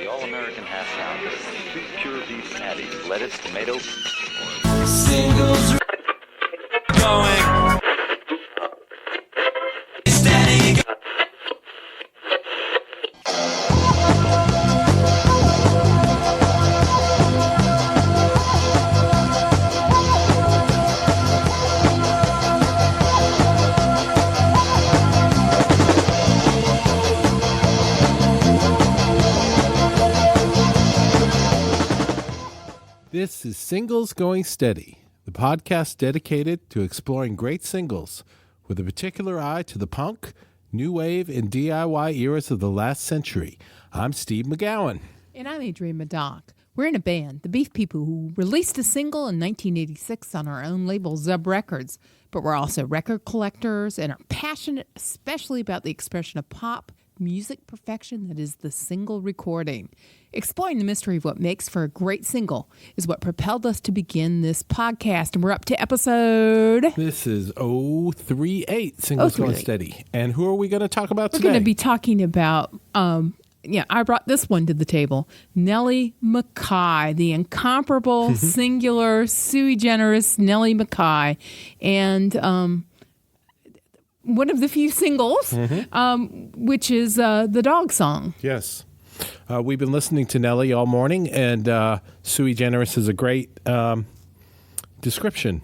the all-American half pounder, 2 pure beef patties, lettuce, tomato. Singles going steady. This is Singles Going Steady, the podcast dedicated to exploring great singles with a particular eye to the punk, new wave, and DIY eras of the last century. I'm Steve McGowan. And I'm Adrienne Madoc. We're in a band, the Beef People, who released a single in 1986 on our own label, Zub Records. But we're also record collectors and are passionate especially about the expression of pop music perfection that is the single recording. Exploring the mystery of what makes for a great single is what propelled us to begin this podcast. And we're up to episode... This is 038, Singles Going Steady. And who are we going to talk about today? We're going to be talking about... I brought this one to the table. Nellie McKay, the incomparable, singular, sui generis Nellie McKay. And one of the few singles, which is the dog song. Yes. We've been listening to Nellie all morning, and sui generis is a great description.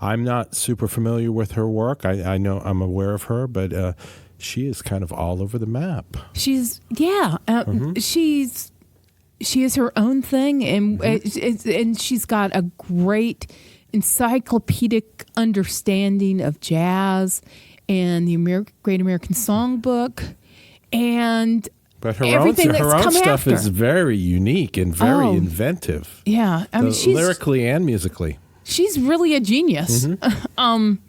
I'm not super familiar with her work. I know I'm aware of her, but she is kind of all over the map. She is her own thing, and she's got a great encyclopedic understanding of jazz and the Great American Songbook, and but her everything own stuff is very unique and very inventive. Yeah, I mean, she's lyrically and musically. She's really a genius. And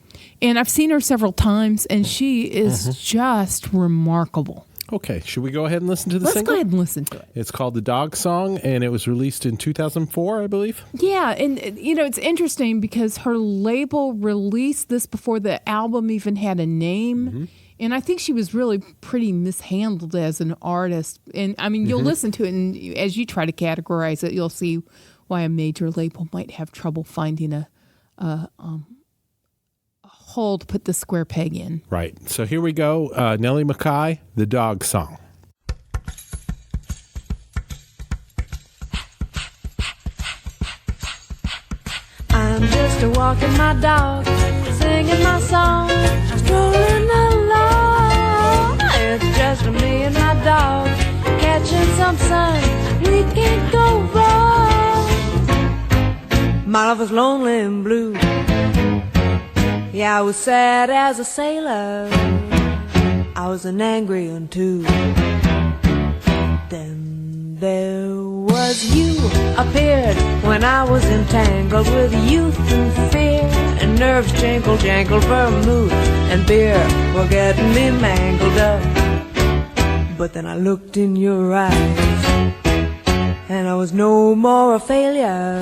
I've seen her several times, and she is just remarkable. Okay, should we go ahead and listen to the single? Let's go ahead and listen to it. It's called The Dog Song, and it was released in 2004, I believe. Yeah, and it's interesting because her label released this before the album even had a name. And I think she was really pretty mishandled as an artist. And I mean, you'll listen to it, and as you try to categorize it, you'll see why a major label might have trouble finding a hole to put the square peg in. Right. So here we go. Nellie McKay, The Dog Song. I'm just walking my dog, singing my song, strolling along. It's just me and my dog, catching some sun. We can't go wrong. My love was lonely and blue. Yeah, I was sad as a sailor. I was an angry one too. Then there was you appeared when I was entangled with youth and fear, and nerves jingle jangled, vermouth and beer were getting me mangled up. But then I looked in your eyes, and I was no more a failure.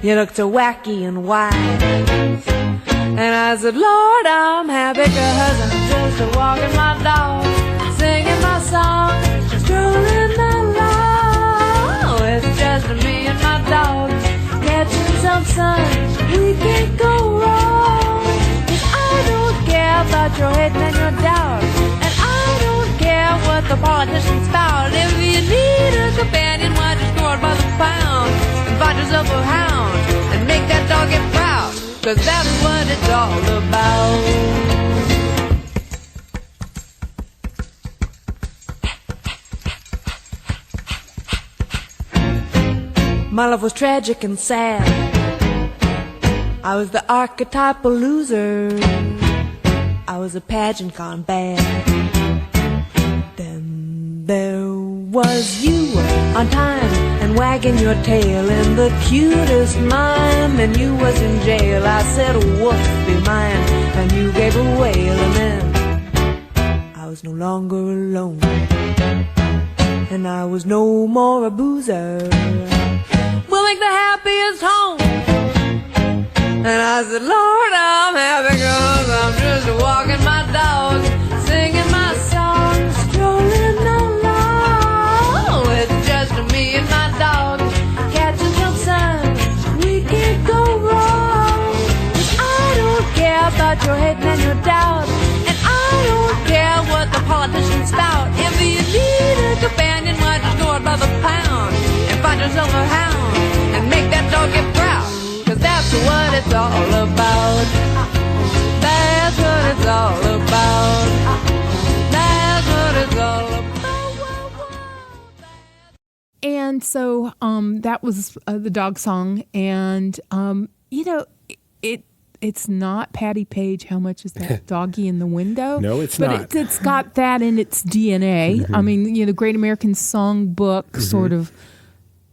You looked so wacky and wise. And I said, Lord, I'm happy 'cause I'm just walking my dog, singing my song, strolling along. It's just me and my dog, catching some sun. We can't go wrong. 'Cause I don't care about your hate and your doubt, and I don't care what the politicians spout. If you need a companion, why just go out by the pound and find yourself a hound and make that dog get proud. 'Cause that's what it's all about. My love was tragic and sad. I was the archetypal loser. I was a pageant gone bad. Then there was you on time and wagging your tail in the cutest mime, and you was in jail. I said, woof, be mine, and you gave a wail, and then I was no longer alone, and I was no more a boozer. We'll make the happiest home. And I said, Lord, I'm happy 'cause I'm just walking my dog, singing my song, strolling along. It's And so that was the dog song. And, it's not Patty Page. How much is that doggy in the window? No, it's but not. It's got that in its DNA. I mean, the Great American Songbook sort of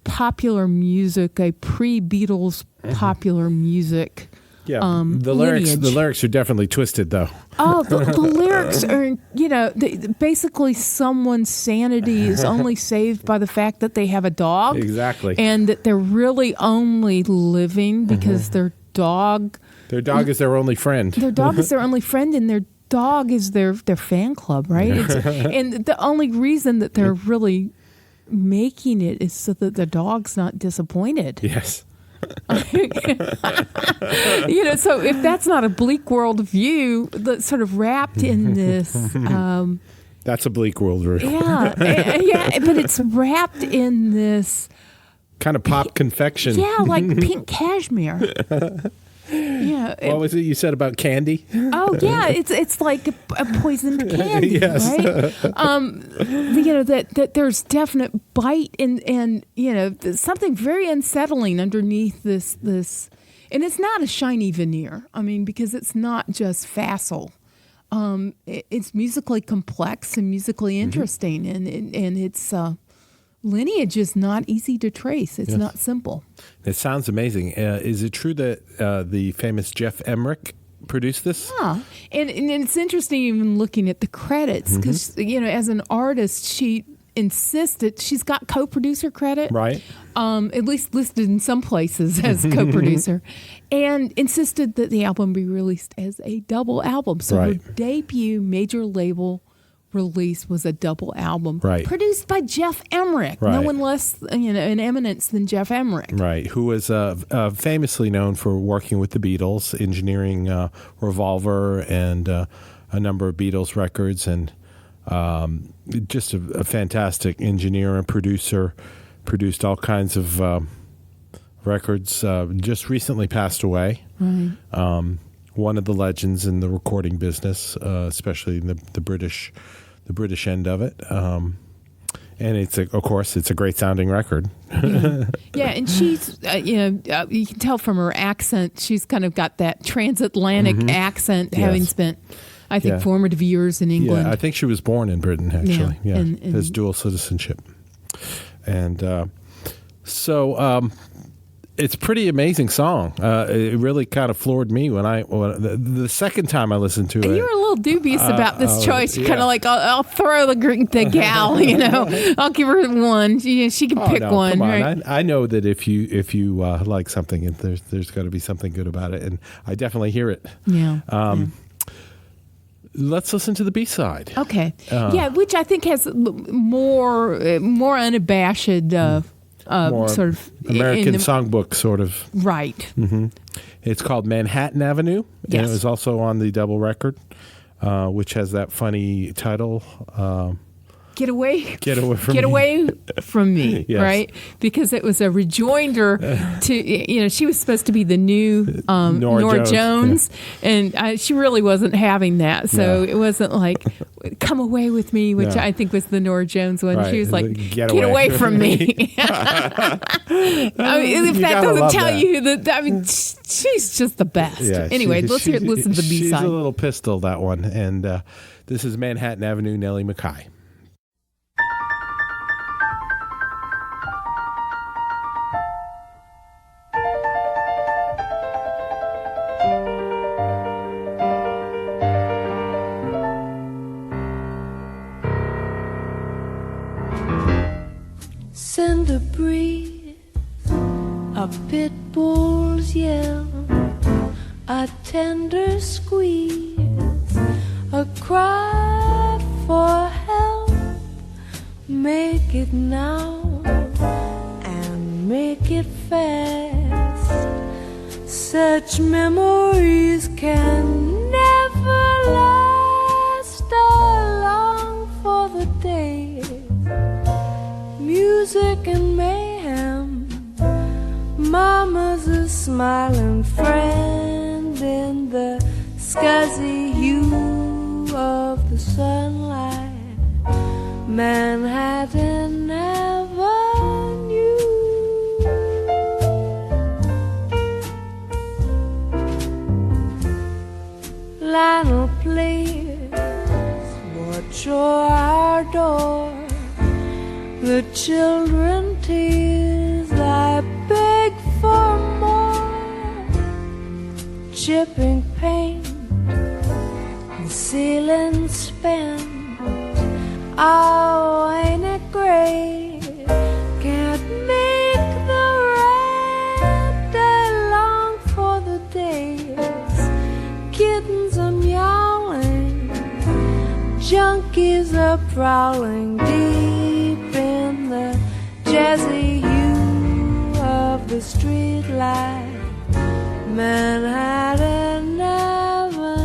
popular music, a pre-Beatles popular music. Yeah, the lyrics are definitely twisted, though. Oh, the lyrics are, basically someone's sanity is only saved by the fact that they have a dog. Exactly. And that they're really only living because their dog is their only friend. Their dog is their only friend, and their dog is their fan club, right? And the only reason that they're really making it is so that the dog's not disappointed. Yes. So if that's not a bleak world view, that's sort of wrapped in this. That's a bleak world view. Yeah, but it's wrapped in this kind of pop confection. Yeah, like pink cashmere. Yeah. What was it you said about candy? Oh yeah, it's like a poisoned candy, yes. Right? That there's definite bite and there's something very unsettling underneath this, and it's not a shiny veneer. I mean, because it's not just facile. It's musically complex and musically interesting, and its lineage is not easy to trace. It's not simple. It sounds amazing. Is it true that the famous Jeff Emmerich produced this? Yeah, and it's interesting even looking at the credits because as an artist, she insisted she's got co-producer credit, right? At least listed in some places as co-producer, and insisted that the album be released as a double album. So her debut major label release was a double album, produced by Jeff Emmerich, no one less an eminence than Jeff Emmerich, right? Who was famously known for working with the Beatles, engineering Revolver and a number of Beatles records, and just a fantastic engineer and producer. Produced all kinds of records. Just recently passed away. Right. One of the legends in the recording business, especially in the British end of it. And it's of course a great sounding record. Yeah, and she's you can tell from her accent, she's kind of got that transatlantic accent, having spent, I think, formative years in England. Yeah, I think she was born in Britain actually. Yeah, has dual citizenship, and so. It's a pretty amazing song. It really kind of floored me when the second time I listened to it. You were a little dubious about this choice. You're kind of like, I'll throw the gal. I'll give her one. She can pick one. Come on. Right? I know that if you like something, there's got to be something good about it, and I definitely hear it. Yeah. Let's listen to the B-side. Okay. Which I think has more unabashed. More sort of American songbook, sort of. Right. Mm-hmm. It's called Manhattan Avenue, and it was also on the double record, which has that funny title. Get away from me, yes. Right? Because it was a rejoinder to, she was supposed to be the new Nora Jones, and she really wasn't having that. So it wasn't like, come away with me, which I think was the Nora Jones one. Right. She was like, get away from me. I mean, if that doesn't tell you that, she's just the best. Yeah, anyway, listen to the B-side. She's a little pistol, that one. And this is Manhattan Avenue, Nellie McKay. Send a breeze, a pit bull's yell, a tender squeeze, a cry for help. Make it now and make it fast. Such memories can never last. I long for the days, music and mayhem. Mama's a smiling friend in the scuzzy hue of the sunlight. Manhattan Avenue. shore our door. The children tease, I beg for more. Chipping paint, the ceiling spin. Oh, ain't it great? Can't make the red day long for the days. Kittens are meowing, junkies are prowling deep in the jazzy hue of the street light. Manhattan Avenue.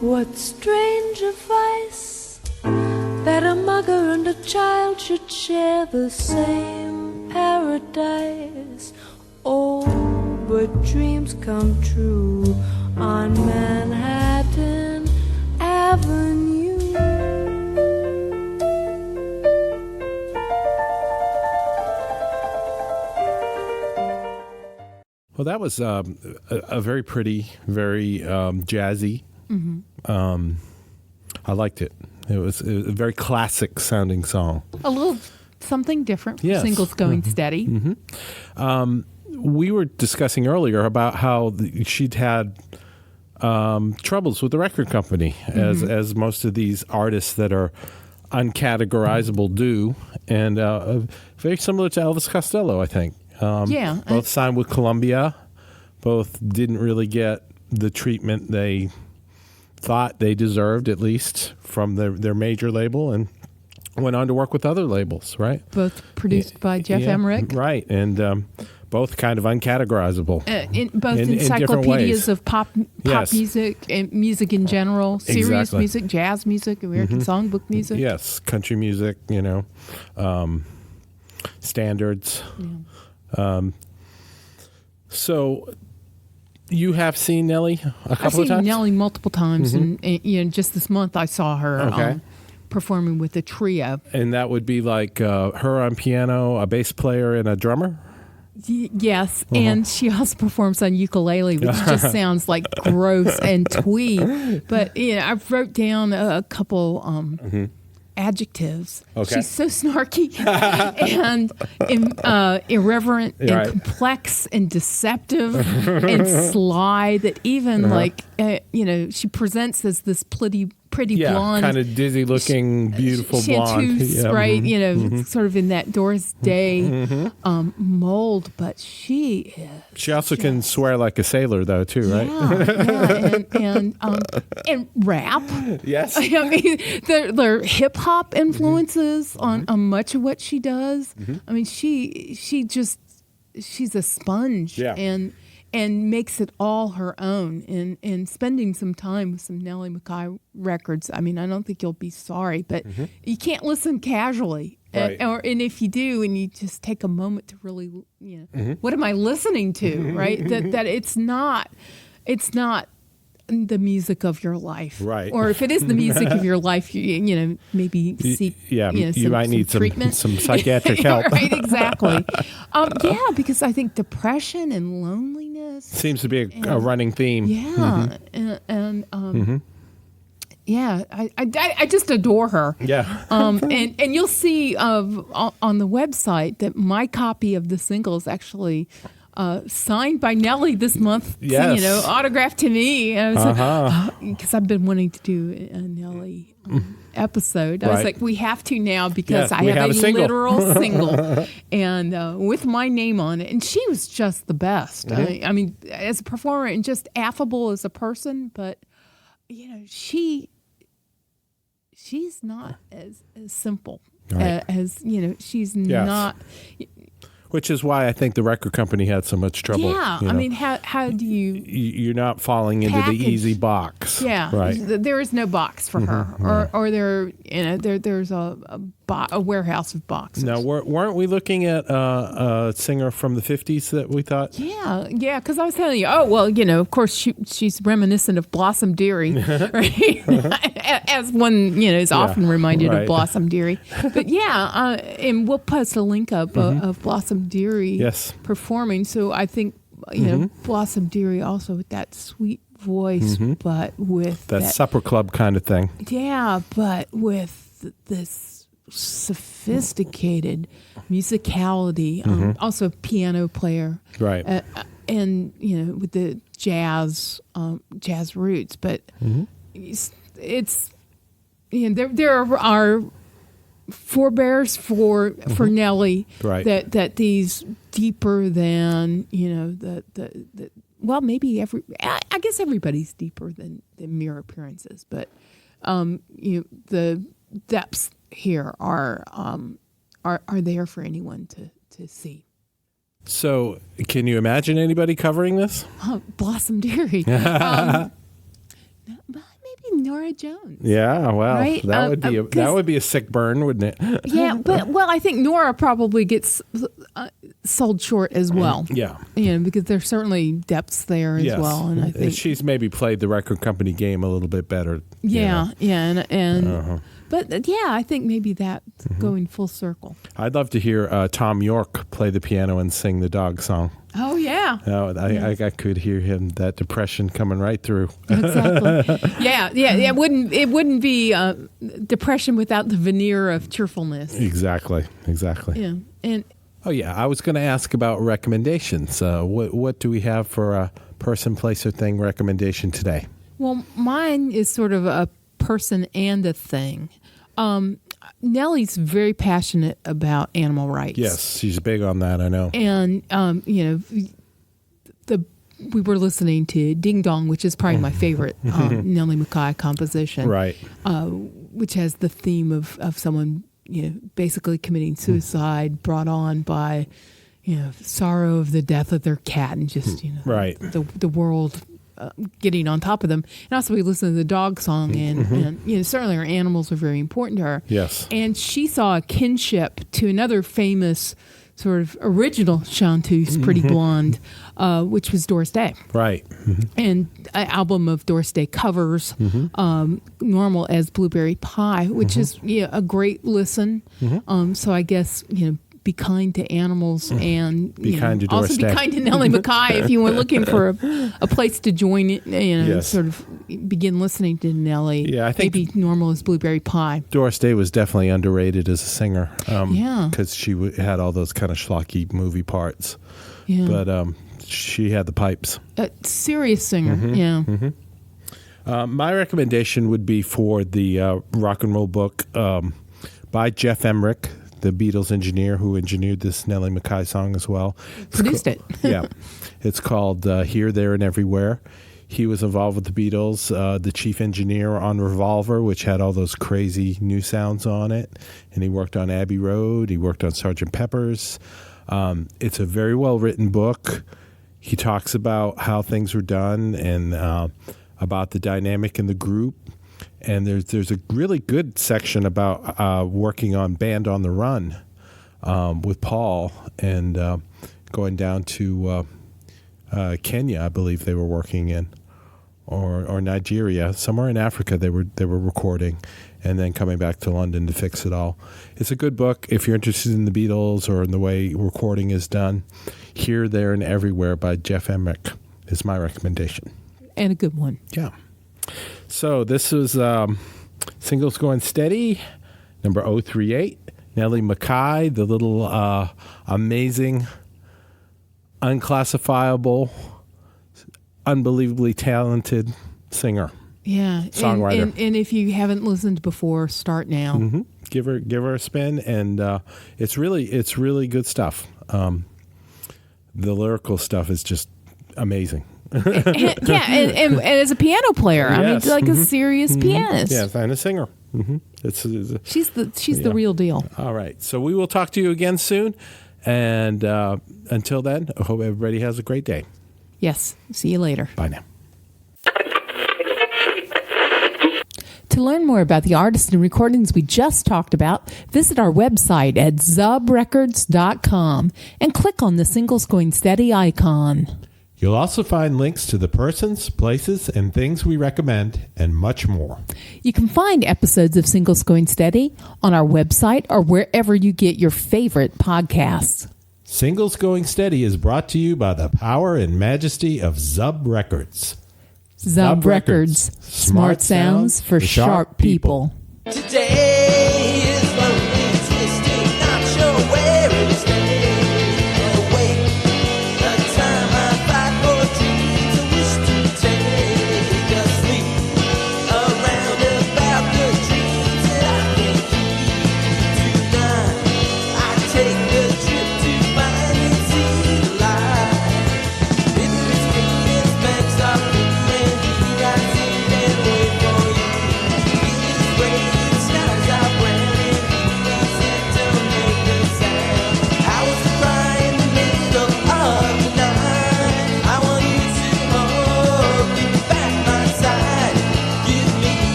What strange advice that a mother and a child should share the same paradise. Oh, but dreams come true on Manhattan Avenue. Well, that was a very pretty, very jazzy. I liked it. It was a very classic sounding song. A little something different from Yes. Singles Going Steady. We were discussing earlier about how she'd had troubles with the record company, as most of these artists that are uncategorizable do, and very similar to Elvis Costello, I think. Yeah. Both signed with Columbia. Both didn't really get the treatment they thought they deserved, at least from their major label, and went on to work with other labels, right? Both produced by Jeff Emmerich. Right, and both kind of uncategorizable. In both In different encyclopedias ways. of pop Yes. music and music in general, serious Exactly. music, jazz music, American songbook music. Yes, country music, standards. So you have seen Nellie a couple I've seen of times? Nellie multiple times, and just this month I saw her Okay. performing with a trio. And that would be like her on piano, a bass player, and a drummer? Yes, and she also performs on ukulele, which just sounds like gross and twee. But I wrote down a couple adjectives. Okay. She's so snarky and irreverent and Right. complex and deceptive and sly that even she presents as this pretty Yeah, blonde. kind of dizzy looking, beautiful blonde. Chanteuse, Yeah, right? mhm. Sort of in that Doris Day mold, but she is. She also can swear like a sailor, though, too, right? And rap. Yes. I mean, there hip hop influences on much of what she does. I mean, she's a sponge, Yeah. and makes it all her own. And spending some time with some Nellie McKay records, I mean, I don't think you'll be sorry, but you can't listen casually. Right. And if you do, and you just take a moment to really, what am I listening to, right? That it's not the music of your life, Right. Or if it is the music of your life, maybe seek, you might need treatment, some psychiatric help. right? Exactly. Because I think depression and loneliness. Seems to be a running theme. Yeah, I just adore her. Yeah. And you'll see on the website that my copy of the single is actually signed by Nelly this month. Yes. You know, autographed to me. And I was because I've been wanting to do a Nelly episode. I was Right. like, we have to now because Yes, I we have have a a single. literal single, and with my name on it. And she was just the best. Mm-hmm. I mean, as a performer and just affable as a person, but you know, she's not as simple Right. as you know. She's Yes. not. Which is why I think the record company had so much trouble. Yeah, you I know. mean, how do you? You're not falling into Package. the easy box. Yeah, Right. There is no box for her, or there's a warehouse of boxes. Now, weren't we looking at a singer from the 50s that we thought? Yeah, because I was telling you, oh well, you know, of course she's reminiscent of Blossom Dearie, right? As one is often reminded right. of Blossom Dearie. But yeah, and we'll post a link up of Blossom Dearie Yes. performing. So I think Blossom Dearie also with that sweet voice, but with That supper club kind of thing. yeah, but with this sophisticated musicality, also piano player, Right. and with the jazz roots. But it's there are forebears for Nelly, Right. that these deeper than the well, maybe I guess everybody's deeper than mere appearances, but the depths here are there for anyone to see. So, can you imagine anybody covering this? Blossom Dearie, maybe Nora Jones. Yeah, well, Right? that would be that 'cause- would be a sick burn, wouldn't it? Yeah, but I think Nora probably gets sold short as well. Yeah. Because there's certainly depths there as Yes. well, and I think she's maybe played the record company game a little bit better. yeah, and Uh-huh. but yeah, I think maybe that's Mm-hmm. going full circle. I'd love to hear Tom York play the piano and sing the dog song. Oh yeah. I could hear him, that depression coming right through. Exactly. yeah. It wouldn't be depression without the veneer of cheerfulness. Exactly. Yeah. And Oh yeah, I was going to ask about recommendations. What do we have for a person, place, or thing recommendation today? well, mine is sort of a person and a thing. Nellie's very passionate about animal rights. Yes, she's big on that. I know. And we were listening to Ding Dong, which is probably my favorite Nellie McKay composition. Right. Which has the theme of someone basically committing suicide, brought on by sorrow of the death of their cat, and just Right. the world getting on top of them. And also we listened to the dog song, and certainly her animals are very important to her. Yes. And she saw a kinship to another famous sort of original chanteuse, Pretty Blonde, which was Doris Day. Right. And an album of Doris Day covers, Normal as Blueberry Pie, which is a great listen. So I guess, be kind to animals and Be kind to Doris also be Day. kind to Nellie McKay if you were looking for a place to join it, Yes. sort of begin listening to Nellie. Yeah, I think- maybe Normal as Blueberry Pie. Doris Day was definitely underrated as a singer. Yeah. Because she had all those kind of schlocky movie parts. Yeah. But she had the pipes. A serious singer. Yeah. My recommendation would be for the rock and roll book by Jeff Emmerich, the Beatles engineer who engineered this Nellie McKay song as well. Produced it. Yeah. It's called Here, There, and Everywhere. He was involved with the Beatles, the chief engineer on Revolver, which had all those crazy new sounds on it. And he worked on Abbey Road. He worked on Sgt. Pepper's. It's a very well-written book. He talks about how things were done and about the dynamic in the group. And there's a really good section about working on Band on the Run with Paul and going down to Kenya, I believe they were working in, or Nigeria, somewhere in Africa they were recording, and then coming back to London to fix it all. It's a good book if you're interested in the Beatles or in the way recording is done. Here, There, and Everywhere by Jeff Emmerich is my recommendation. And a good one. Yeah. So this was Singles Going Steady, number 038. Nellie McKay, the little amazing unclassifiable, unbelievably talented singer. Yeah. Songwriter. And if you haven't listened before, start now. Mm-hmm. Give her a spin, and it's really good stuff. The lyrical stuff is just amazing. and as a piano player, I mean, Yes. like a serious pianist. Yeah, and a singer. Mm-hmm. It's She's the real deal. all right. So we will talk to you again soon, and until then, I hope everybody has a great day. Yes. See you later. Bye now. To learn more about the artists and recordings we just talked about, visit our website at zubrecords.com and click on the Singles Going Steady icon. You'll also find links to the persons, places, and things we recommend, and much more. You can find episodes of Singles Going Steady on our website or wherever you get your favorite podcasts. Singles Going Steady is brought to you by the power and majesty of Zub Records. Zub Records. Smart sounds for sharp people. Today